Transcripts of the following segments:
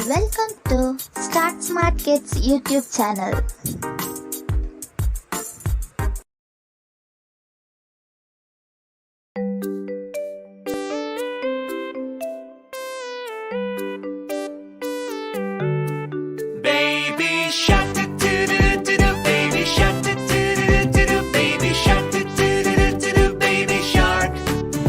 Welcome to Start Smart Kids YouTube channel. Baby shark do do do do do, baby shark do do do do do, baby shark do do do do do, baby shark.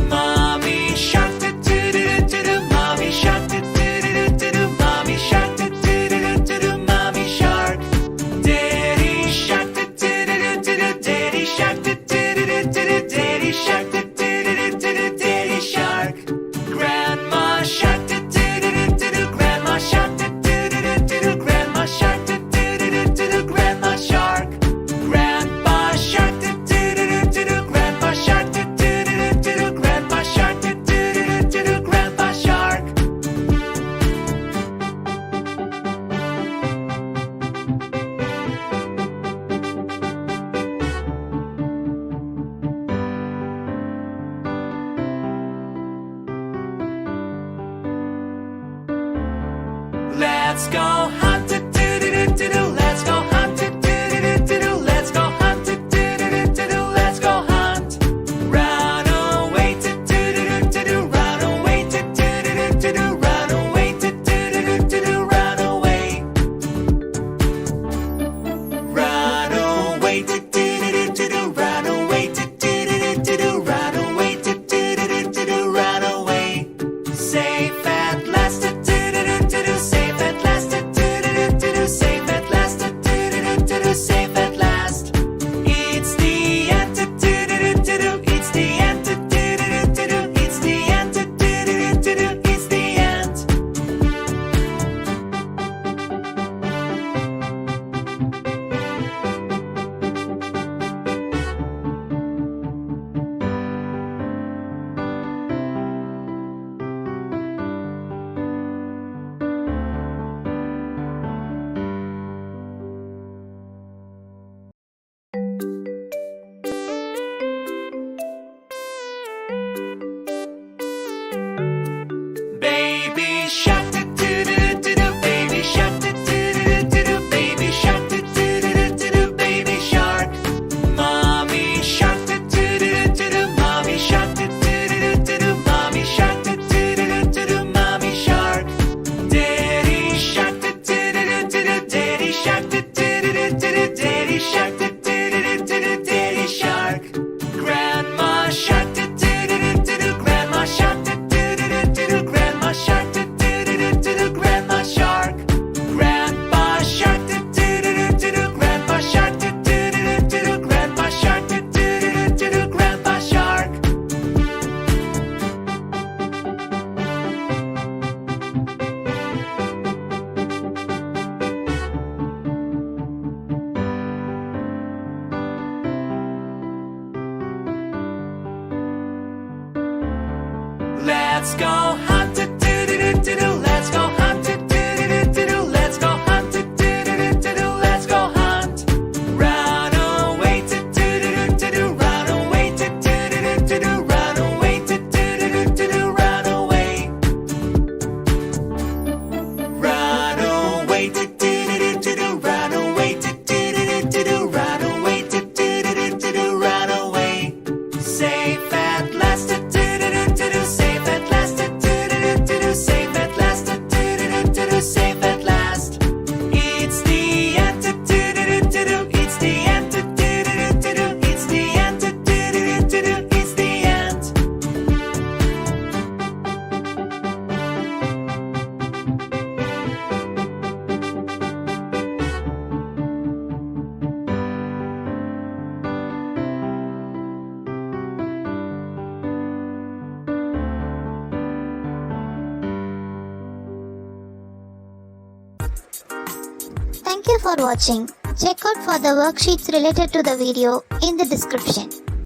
Mommy shark do do do do do, mommy shark do do do do do, mommy shark do do do do do, mommy shark. Daddy shark do do do do do, daddy shark do do do do do, daddy shark do do do do do, daddy shark. Grandma shark do do do do do, grandma shark do do do do do, grandma shark do do do do do, grandma shark. Grandpa shark do do do do do, grandpa shark do do do do do, grandpa shark do do do do, grandpa shark. Let's go hunt do do do do do, let's go hunt do do do do, let's go hunt do do do do, let's go hunt. Run away do do do do, run away do do do do, run away do do do, run away. Run away do do do, run away do do do, run away do do, run away. Safe at last do do, safe at last do, safe at last do, safe at last. It's the end do, it's the end do, it's the end do, it's the end. Baby shark do do do do, baby shark do do do do, baby shark do do do do, baby shark. Mommy shark do do do do, mommy shark do do do, mommy shark do do do, mommy shark. Daddy shark do do do, daddy shark do do do, daddy shark do do, daddy shark. Grandma shark do do, grandma shark do do, grandma shark do do, grandma shark. Grandpa shark do do, grandpa shark do do, grandpa shark do do, grandpa shark. Let's go hunt do do do, let's go hunt do do do, let's go hunt do do, let's go hunt. Run away do do, run away do do, run away do, run away. Run away do do, run away do, run away do, run away. Safe at last do, safe at last do, safe at last do, safe at last. It's the end do, it's the end do, it's the end do, it's the end. Thank you for watching. Check out for the worksheets related to the video in the description.